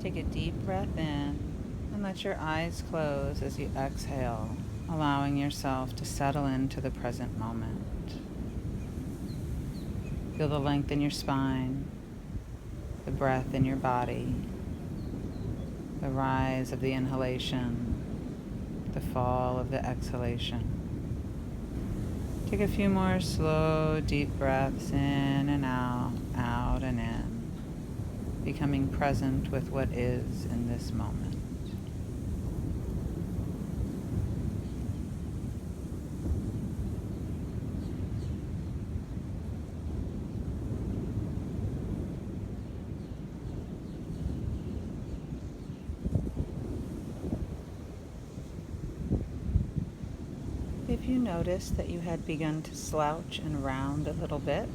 Take a deep breath in and let your eyes close as you exhale, allowing yourself to settle into the present moment. Feel the length in your spine, the breath in your body, the rise of the inhalation, the fall of the exhalation. Take a few more slow, deep breaths in and out, out and in, becoming present with what is in this moment. If you notice that you had begun to slouch and round a little bit,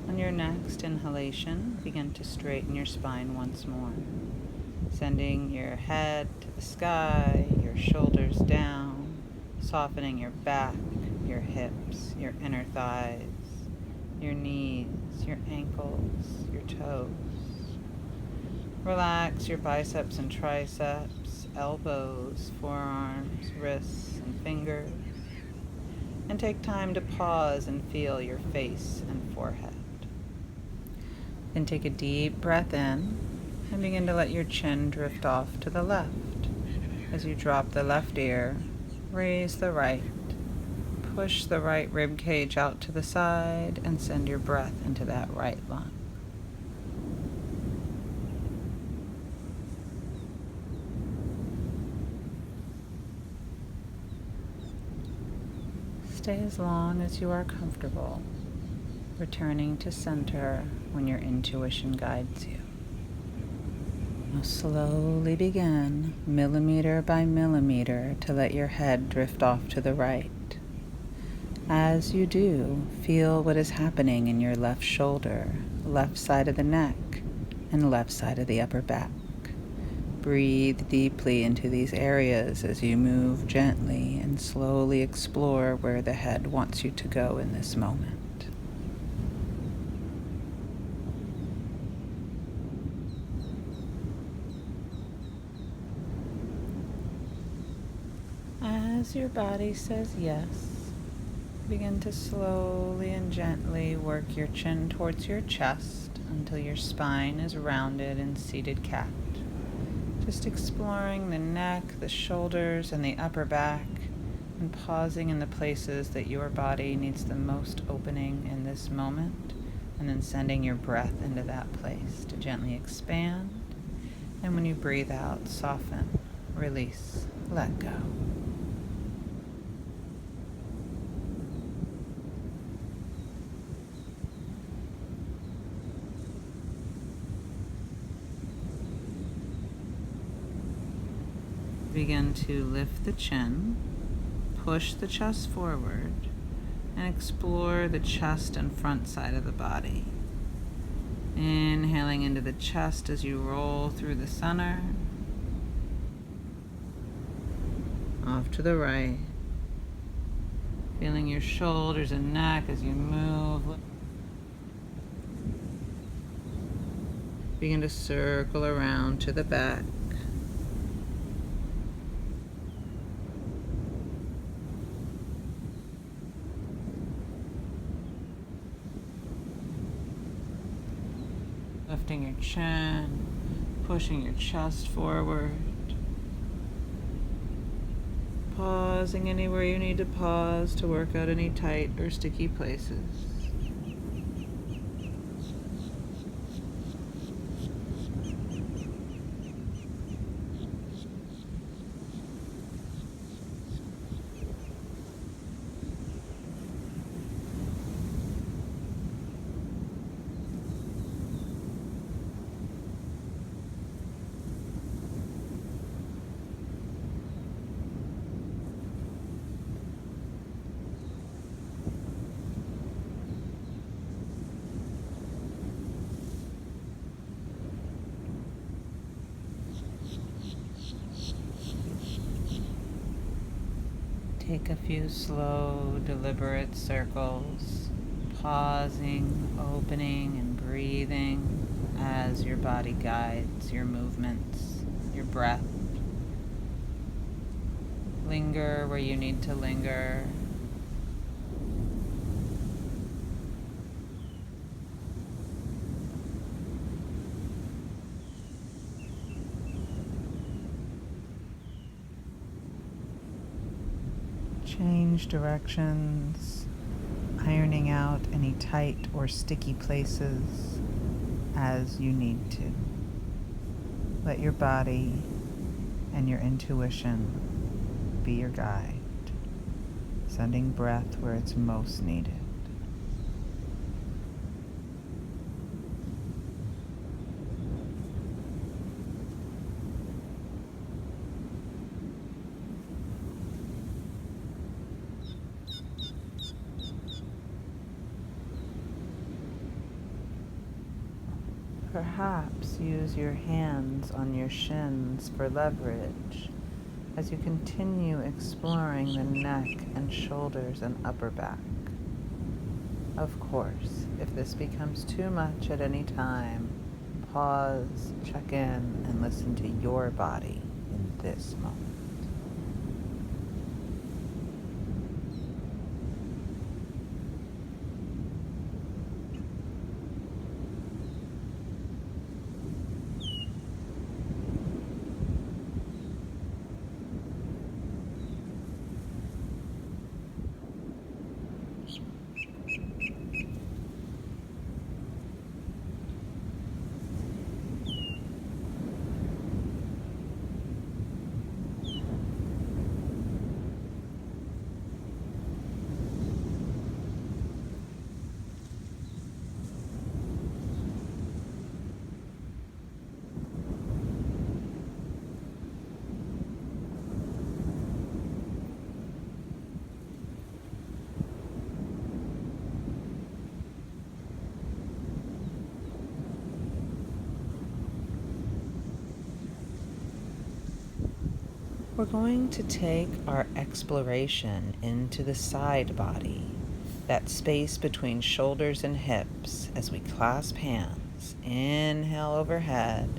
on your next inhalation, begin to straighten your spine once more, sending your head to the sky, your shoulders down, softening your back, your hips, your inner thighs, your knees, your ankles, your toes. Relax your biceps and triceps, elbows, forearms, wrists, and fingers. And take time to pause and feel your face and forehead. Then take a deep breath in and begin to let your chin drift off to the left. As you drop the left ear, raise the right. Push the right rib cage out to the side and send your breath into that right lung. Stay as long as you are comfortable, returning to center when your intuition guides you. Now slowly begin, millimeter by millimeter, to let your head drift off to the right. As you do, feel what is happening in your left shoulder, left side of the neck, and left side of the upper back. Breathe deeply into these areas as you move gently and slowly explore where the head wants you to go in this moment. As your body says yes, begin to slowly and gently work your chin towards your chest until your spine is rounded in seated cat. Just exploring the neck, the shoulders, and the upper back, and pausing in the places that your body needs the most opening in this moment, and then sending your breath into that place to gently expand. And when you breathe out, soften, release, let go. Begin to lift the chin, push the chest forward, and explore the chest and front side of the body. Inhaling into the chest as you roll through the center, off to the right. Feeling your shoulders and neck as you move. Begin to circle around to the back. Lifting your chin, pushing your chest forward. Pausing anywhere you need to pause to work out any tight or sticky places. Take a few slow, deliberate circles, pausing, opening, and breathing. as your body guides your movements, your breath. Linger where you need to linger. Change directions, ironing out any tight or sticky places as you need to. Let your body and your intuition be your guide, sending breath where it's most needed. Perhaps use your hands on your shins for leverage as you continue exploring the neck and shoulders and upper back. Of course, if this becomes too much at any time, pause, check in, and listen to your body in this moment. We're going to take our exploration into the side body, that space between shoulders and hips, as we clasp hands. Inhale overhead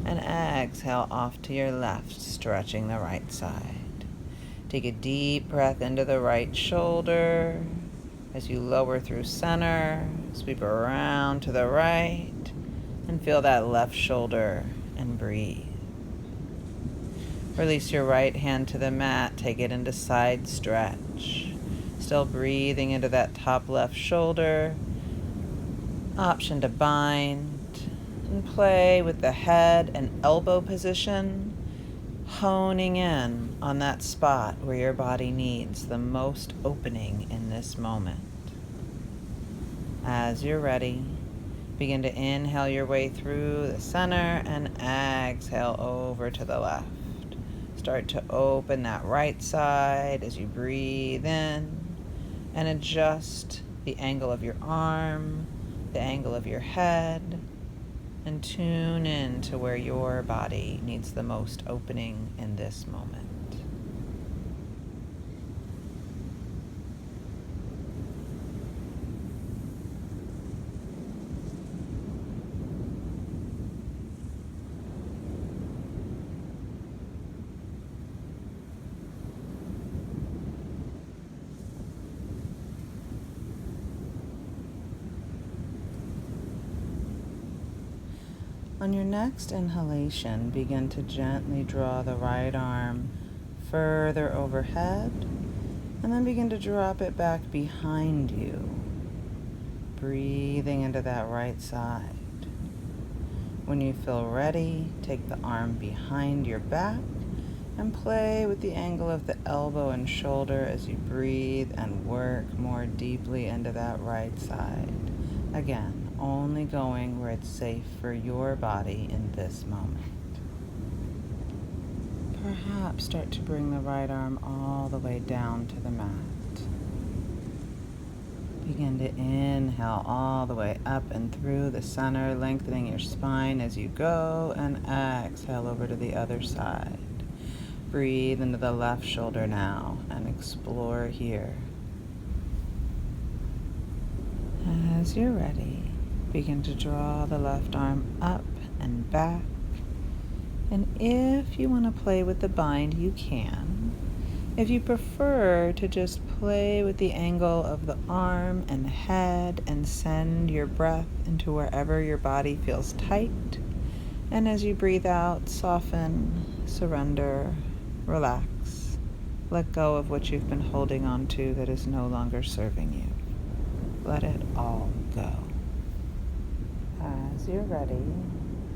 and exhale off to your left, stretching the right side. Take a deep breath into the right shoulder as you lower through center, sweep around to the right, and feel that left shoulder and breathe. Release your right hand to the mat, take it into side stretch. Still breathing into that top left shoulder. Option to bind and play with the head and elbow position, honing in on that spot where your body needs the most opening in this moment. As you're ready, begin to inhale your way through the center and exhale over to the left. Start to open that right side as you breathe in and adjust the angle of your arm, the angle of your head, and tune in to where your body needs the most opening in this moment. On your next inhalation, begin to gently draw the right arm further overhead, and then begin to drop it back behind you, breathing into that right side. When you feel ready, take the arm behind your back and play with the angle of the elbow and shoulder as you breathe and work more deeply into that right side. Again, only going where it's safe for your body in this moment. Perhaps start to bring the right arm all the way down to the mat. Begin to inhale all the way up and through the center, lengthening your spine as you go, and exhale over to the other side. Breathe into the left shoulder now and explore here. As you're ready, Begin to draw the left arm up and back. And if you want to play with the bind, you can. If you prefer to just play with the angle of the arm and head and send your breath into wherever your body feels tight, and as you breathe out, soften, surrender, relax. Let go of what you've been holding on to that is no longer serving you. Let it all go. As you're ready,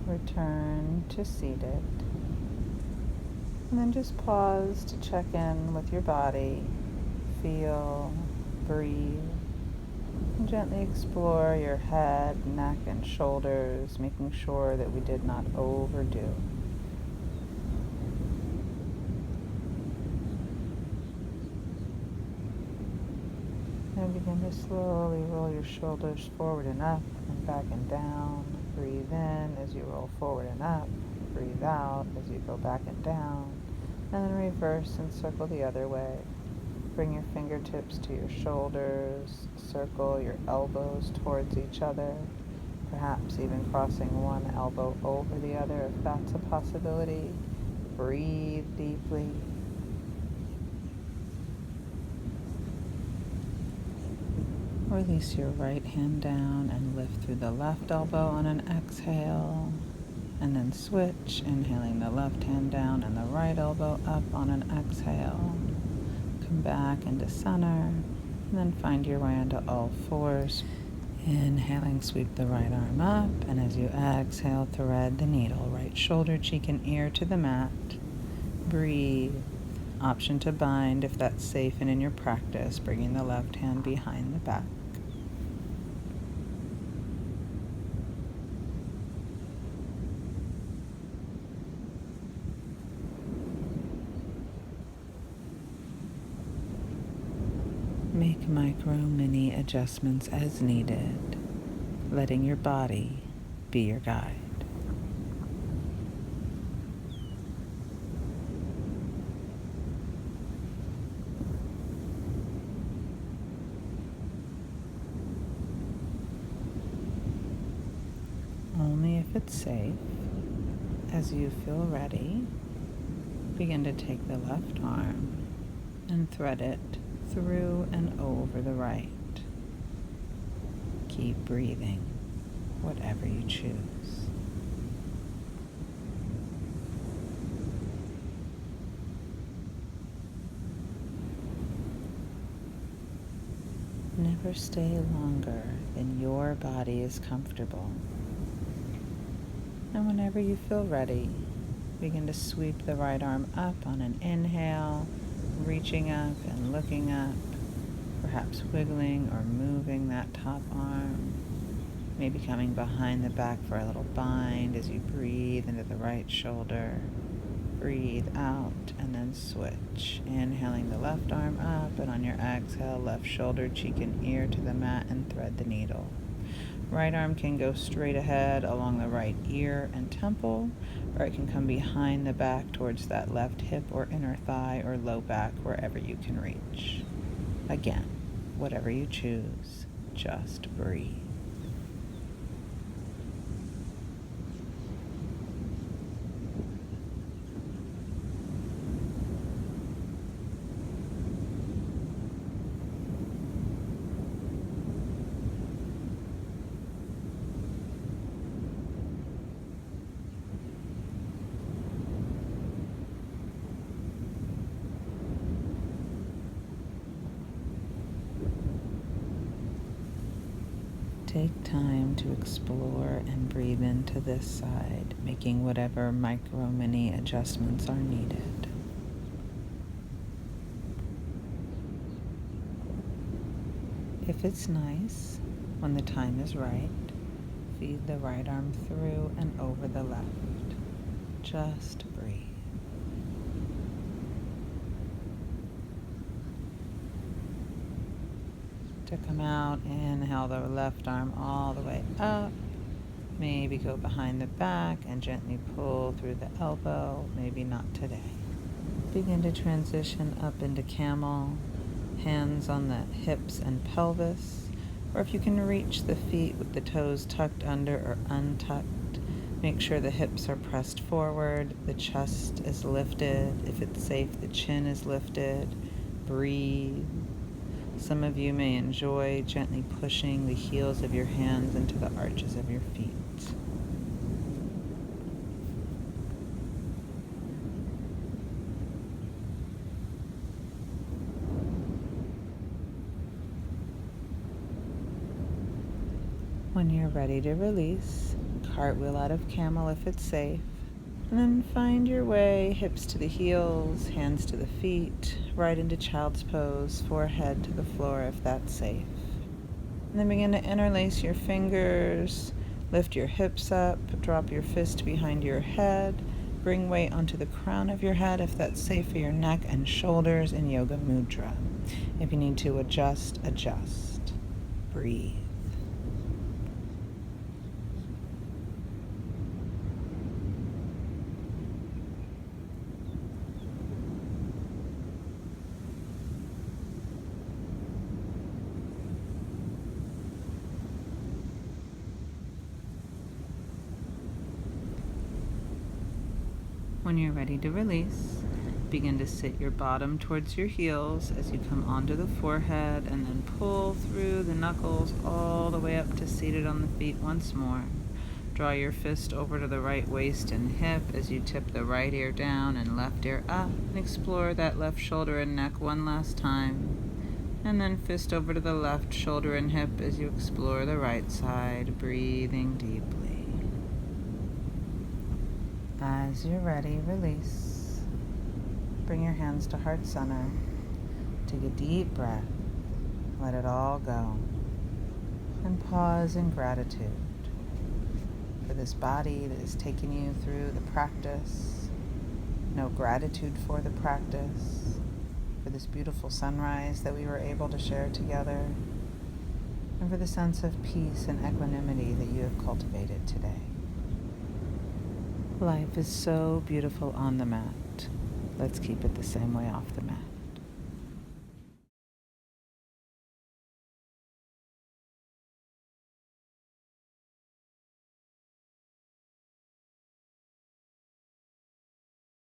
return to seated. And then just pause to check in with your body. Feel, breathe, and gently explore your head, neck, and shoulders, making sure that we did not overdo. And begin to slowly roll your shoulders forward and up and back and down. Breathe in as you roll forward and up. Breathe out as you go back and down. And then reverse and circle the other way. Bring your fingertips to your shoulders. Circle your elbows towards each other. Perhaps even crossing one elbow over the other if that's a possibility. Breathe deeply. Release your right hand down and lift through the left elbow on an exhale. And then switch, inhaling the left hand down and the right elbow up on an exhale. Come back into center, and then find your way into all fours. Inhaling, sweep the right arm up, and as you exhale, thread the needle. Right shoulder, cheek, and ear to the mat. Breathe. Option to bind if that's safe and in your practice, bringing the left hand behind the back. Make micro mini adjustments as needed, letting your body be your guide. Only if it's safe, as you feel ready, begin to take the left arm and thread it through and over the right. Keep breathing, whatever you choose. Never stay longer than your body is comfortable. And whenever you feel ready, begin to sweep the right arm up on an inhale, reaching up and looking up, perhaps wiggling or moving that top arm, maybe coming behind the back for a little bind as you breathe into the right shoulder. Breathe out and then switch. Inhaling the left arm up, and on your exhale, left shoulder, cheek, and ear to the mat and thread the needle. Right arm can go straight ahead along the right ear and temple, or it can come behind the back towards that left hip or inner thigh or low back, wherever you can reach. Again, whatever you choose, just breathe. Take time to explore and breathe into this side, making whatever micro mini adjustments are needed. If it's nice, when the time is right, feed the right arm through and over the left. Just breathe. To come out, inhale the left arm all the way up. Maybe go behind the back and gently pull through the elbow. Maybe not today. Begin to transition up into camel. Hands on the hips and pelvis. Or if you can reach the feet with the toes tucked under or untucked, make sure the hips are pressed forward, the chest is lifted. If it's safe, the chin is lifted. Breathe. Some of you may enjoy gently pushing the heels of your hands into the arches of your feet. When you're ready to release, cartwheel out of camel if it's safe, and then find your way, hips to the heels, hands to the feet, right into child's pose, forehead to the floor if that's safe. And then begin to interlace your fingers, lift your hips up, drop your fist behind your head, bring weight onto the crown of your head if that's safe for your neck and shoulders in Yoga Mudra. If you need to adjust, adjust. Breathe. When you're ready to release, begin to sit your bottom towards your heels as you come onto the forehead and then pull through the knuckles all the way up to seated on the feet once more. Draw your fist over to the right waist and hip as you tip the right ear down and left ear up, and explore that left shoulder and neck one last time. And then fist over to the left shoulder and hip as you explore the right side, breathing deeply. As you're ready, release. Bring your hands to heart center. Take a deep breath. Let it all go. And pause in gratitude for this body that is taking you through the practice. No gratitude for the practice, for this beautiful sunrise that we were able to share together, and for the sense of peace and equanimity that you have cultivated today. Life is so beautiful on the mat. Let's keep it the same way off the mat.